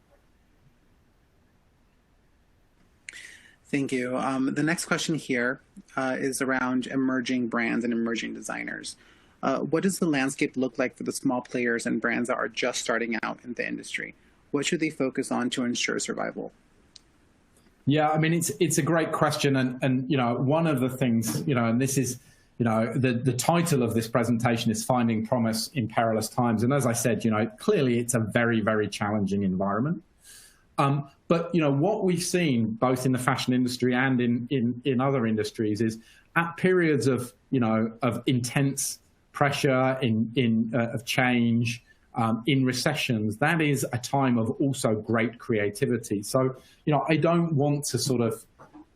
Thank you. The next question here is around emerging brands and emerging designers. What does the landscape look like for the small players and brands that are just starting out in the industry? What should they focus on to ensure survival? Yeah, I mean, it's a great question. And one of the things, and this is, the title of this presentation is Finding Promise in Perilous Times. And as I said, clearly it's a very, very challenging environment. But what we've seen both in the fashion industry and in other industries is at periods of of intense pressure of change, in recessions, that is a time of also great creativity. So I don't want to sort of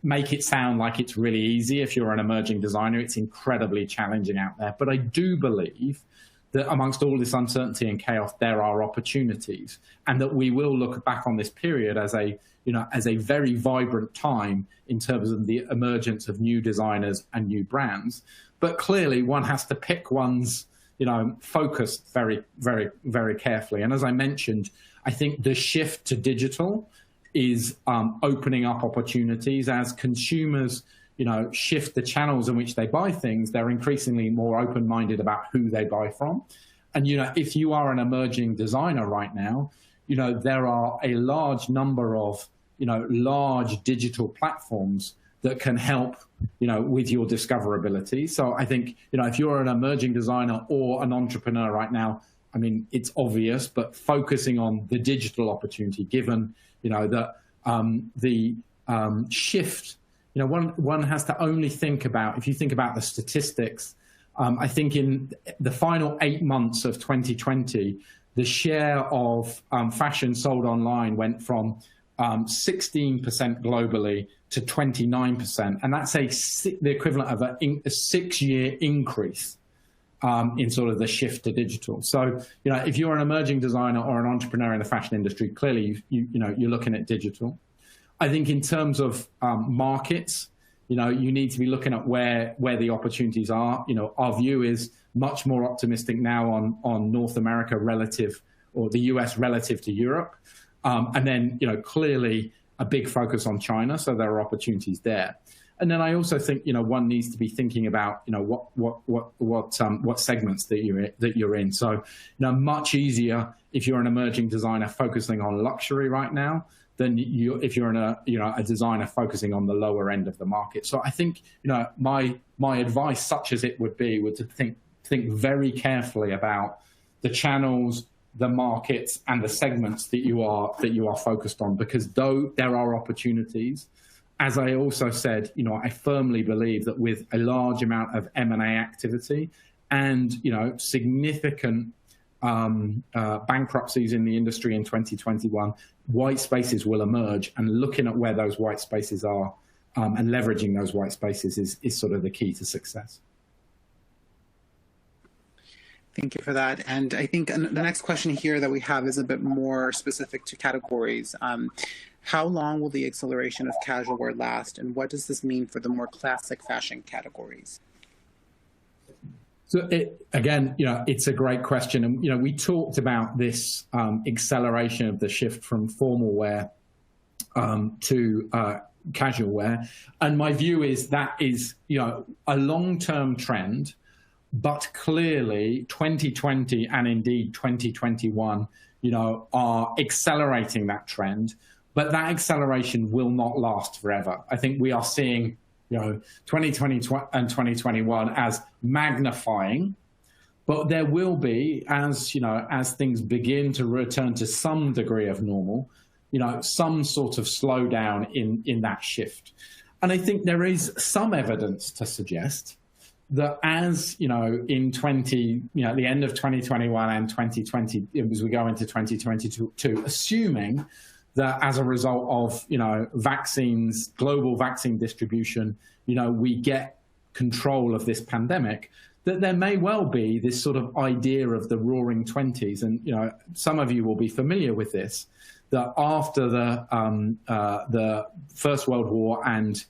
make it sound like it's really easy. If you're an emerging designer, it's incredibly challenging out there. But I do believe that amongst all this uncertainty and chaos, there are opportunities, and that we will look back on this period as a very vibrant time in terms of the emergence of new designers and new brands. But clearly, one has to pick one's focus very, very, very carefully. And as I mentioned, I think the shift to digital is opening up opportunities as consumers shift the channels in which they buy things, they're increasingly more open-minded about who they buy from. And, if you are an emerging designer right now, there are a large number of, large digital platforms that can help, with your discoverability. So I think, if you're an emerging designer or an entrepreneur right now, I mean, it's obvious, but focusing on the digital opportunity, given, that the shift, one has to only think about, if you think about the statistics, I think in the final 8 months of 2020, the share of fashion sold online went from 16% globally to 29%. And that's the equivalent of a 6-year increase in sort of the shift to digital. So, if you're an emerging designer or an entrepreneur in the fashion industry, clearly, you're looking at digital. I think in terms of markets, you need to be looking at where the opportunities are. Our view is much more optimistic now on North America relative, or the US relative to Europe. And then, clearly a big focus on China. So there are opportunities there. And then I also think, one needs to be thinking about, what segments that you're in. So, much easier if you're an emerging designer focusing on luxury right now than if you're a designer focusing on the lower end of the market. So I think, my advice, such as it would be, to think very carefully about the channels, the markets, and the segments that you are focused on, because though there are opportunities, as I also said, I firmly believe that with a large amount of M&A activity and, significant bankruptcies in the industry in 2021, white spaces will emerge, and looking at where those white spaces are and leveraging those white spaces is sort of the key to success. Thank you for that. And I think the next question here that we have is a bit more specific to categories. How long will the acceleration of casual wear last, and what does this mean for the more classic fashion categories? So again, it's a great question. And, we talked about this acceleration of the shift from formal wear to casual wear. And my view is that is, a long-term trend, but clearly 2020 and indeed 2021, are accelerating that trend. But that acceleration will not last forever. I think we are seeing 2020 and 2021 as magnifying, but there will be, as things begin to return to some degree of normal, some sort of slowdown in that shift. And I think there is some evidence to suggest that as, in the end of 2021 and 2020, as we go into 2022, assuming that as a result of, vaccines, global vaccine distribution, we get control of this pandemic, that there may well be this sort of idea of the roaring 20s. And, some of you will be familiar with this, that after the First World War and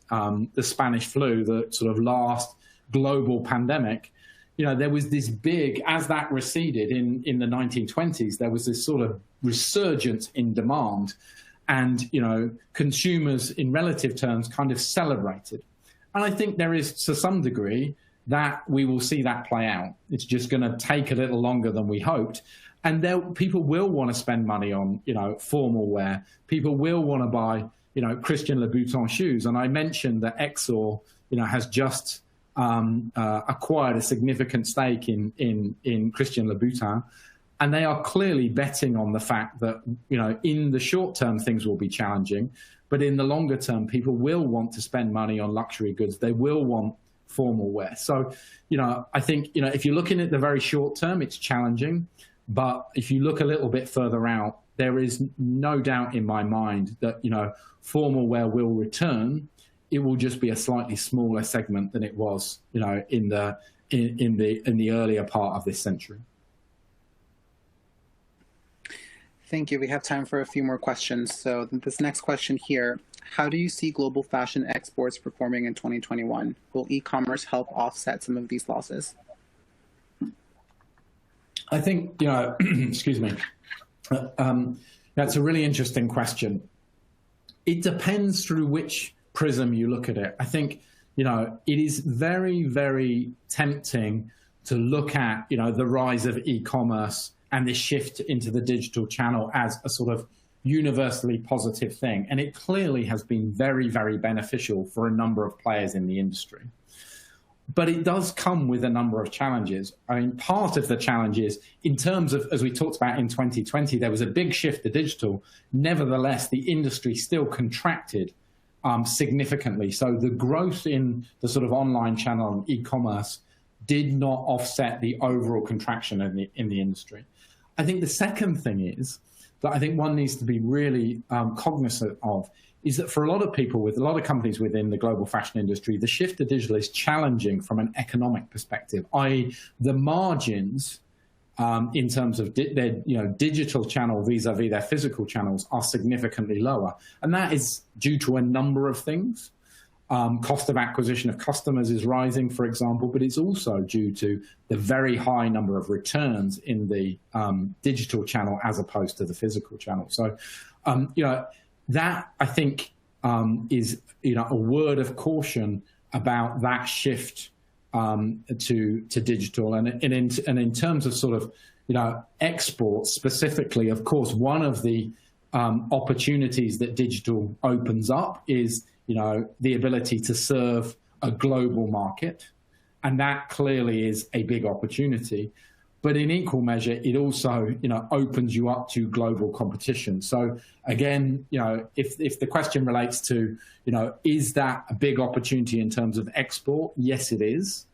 the Spanish flu, the sort of last global pandemic, there was this big, as that receded in the 1920s, there was this sort of resurgence in demand, and consumers in relative terms kind of celebrated. And I think there is, to some degree, that we will see that play out. It's just going to take a little longer than we hoped. And people will want to spend money on, formal wear. People will want to buy, Christian Louboutin shoes. And I mentioned that Exor, has just acquired a significant stake in Christian Louboutin. And they are clearly betting on the fact that, in the short term, things will be challenging. But in the longer term, people will want to spend money on luxury goods. They will want formal wear. So, I think, if you're looking at the very short term, it's challenging. But if you look a little bit further out, there is no doubt in my mind that, formal wear will return. It will just be a slightly smaller segment than it was, in the earlier part of this century. Thank you. We have time for a few more questions. So this next question here, how do you see global fashion exports performing in 2021? Will e-commerce help offset some of these losses? I think, excuse me, that's a really interesting question. It depends through which prism you look at it. I think, it is very, very tempting to look at, the rise of e-commerce and this shift into the digital channel as a sort of universally positive thing. And it clearly has been very, very beneficial for a number of players in the industry. But it does come with a number of challenges. I mean, part of the challenge is, in terms of, as we talked about in 2020, there was a big shift to digital. Nevertheless, the industry still contracted significantly. So the growth in the sort of online channel and e-commerce did not offset the overall contraction in the industry. I think the second thing is that I think one needs to be really cognizant of is that for a lot of people, with a lot of companies within the global fashion industry, the shift to digital is challenging from an economic perspective, i.e. the margins in terms of their digital channel vis-a-vis their physical channels are significantly lower. And that is due to a number of things. Cost of acquisition of customers is rising, for example, but it's also due to the very high number of returns in the digital channel as opposed to the physical channel. So, that I think is a word of caution about that shift to digital, and in terms of sort of exports specifically. Of course, one of the opportunities that digital opens up is the ability to serve a global market, and that clearly is a big opportunity. But in equal measure, it also opens you up to global competition. So again, if the question relates to is that a big opportunity in terms of export? Yes, it is.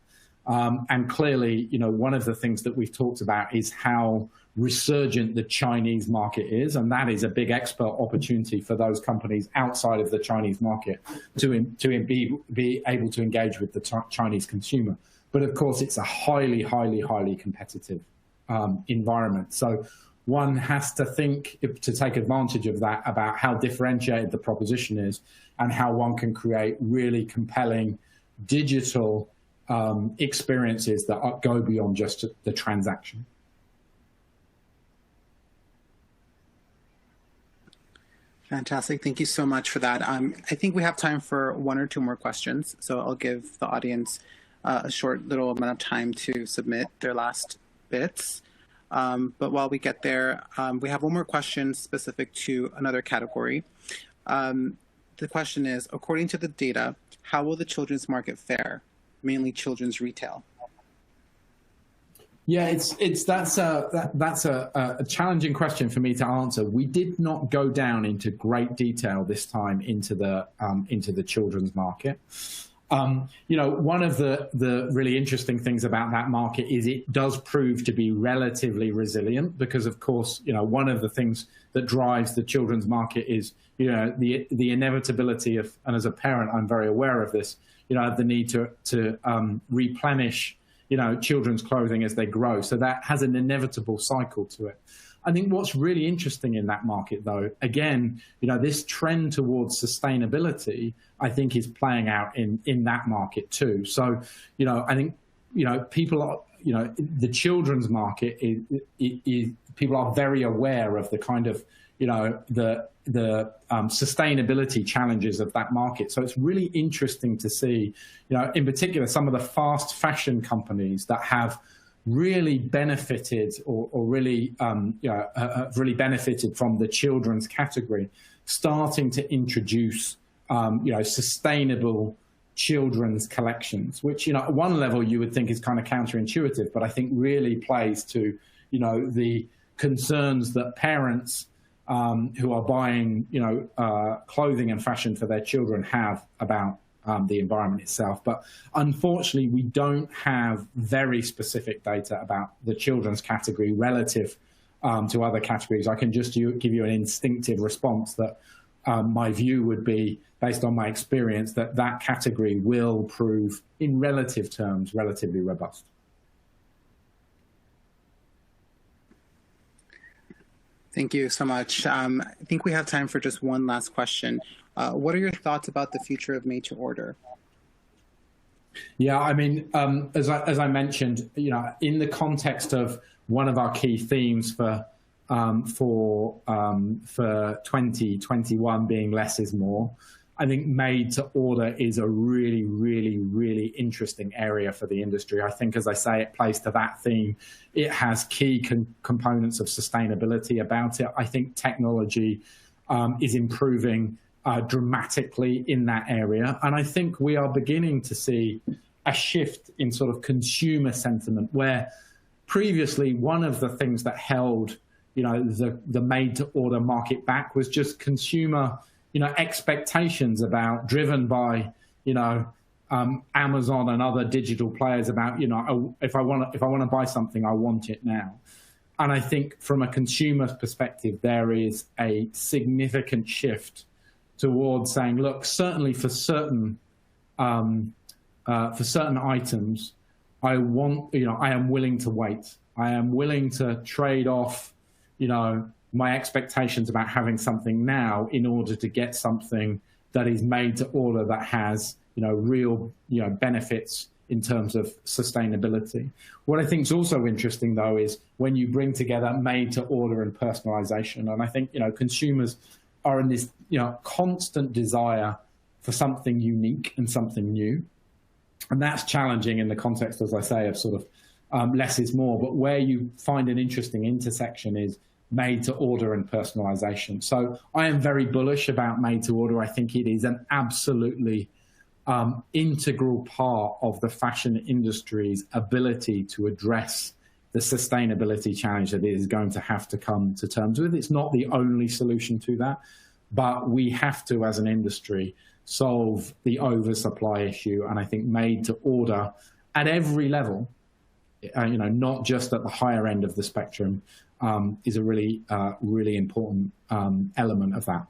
And clearly, one of the things that we've talked about is how resurgent the Chinese market is, and that is a big export opportunity for those companies outside of the Chinese market to be able to engage with the Chinese consumer. But of course, it's a highly, highly, highly competitive environment. So one has to think to take advantage of that about how differentiated the proposition is and how one can create really compelling digital experiences that go beyond just the transaction. Fantastic. Thank you so much for that. I think we have time for one or two more questions. So I'll give the audience a short little amount of time to submit their last bits. But while we get there, we have one more question specific to another category. The question is, according to the data, how will the children's market fare, mainly children's retail? Yeah, that's a challenging question for me to answer. We did not go down into great detail this time into the children's market. One of the really interesting things about that market is it does prove to be relatively resilient because, of course, one of the things that drives the children's market is, the inevitability of, and as a parent, I'm very aware of this, the need to replenish, children's clothing as they grow. So that has an inevitable cycle to it. I think what's really interesting in that market, though, again, this trend towards sustainability, I think, is playing out in that market too. So, I think, people are, the children's market is people are very aware of the kind of, the sustainability challenges of that market. So it's really interesting to see, in particular, some of the fast fashion companies that have really benefited or really, have really benefited from the children's category, starting to introduce, sustainable children's collections, which, at one level you would think is kind of counterintuitive, but I think really plays to, the concerns that parents who are buying, clothing and fashion for their children have about the environment itself. But unfortunately, we don't have very specific data about the children's category relative to other categories. I can just give you an instinctive response that my view would be, based on my experience, that that category will prove, in relative terms, relatively robust. Thank you so much. I think we have time for just one last question. What are your thoughts about the future of made to order? Yeah, I mean, as I mentioned, in the context of one of our key themes for 2021 being less is more, I think made to order is a really, really, really interesting area for the industry. I think, as I say, it plays to that theme. It has key components of sustainability about it. I think technology is improving dramatically in that area. And I think we are beginning to see a shift in sort of consumer sentiment, where previously one of the things that held, the made to order market back was just consumer, expectations about, driven by, Amazon and other digital players about, if I want to buy something, I want it now. And I think from a consumer perspective, there is a significant shift towards saying, look, certainly for certain items, I am willing to wait. I am willing to trade off, my expectations about having something now in order to get something that is made to order that has, real, benefits in terms of sustainability. What I think is also interesting, though, is when you bring together made to order and personalization. And I think, consumers are in this, constant desire for something unique and something new. And that's challenging in the context, as I say, of sort of less is more. But where you find an interesting intersection is made to order and personalization. So I am very bullish about made to order. I think it is an absolutely integral part of the fashion industry's ability to address the sustainability challenge that it is going to have to come to terms with. It's not the only solution to that, but we have to, as an industry, solve the oversupply issue. And I think made to order at every level, not just at the higher end of the spectrum, is a really, really important element of that.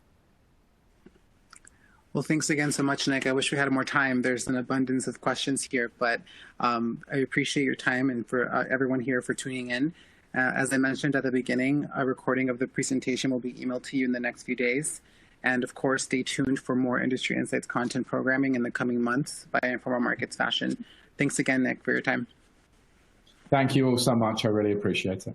Well, thanks again so much, Nick. I wish we had more time. There's an abundance of questions here, but I appreciate your time, and for everyone here for tuning in. As I mentioned at the beginning, a recording of the presentation will be emailed to you in the next few days. And of course, stay tuned for more Industry Insights content programming in the coming months by Informa Markets Fashion. Thanks again, Nick, for your time. Thank you all so much. I really appreciate it.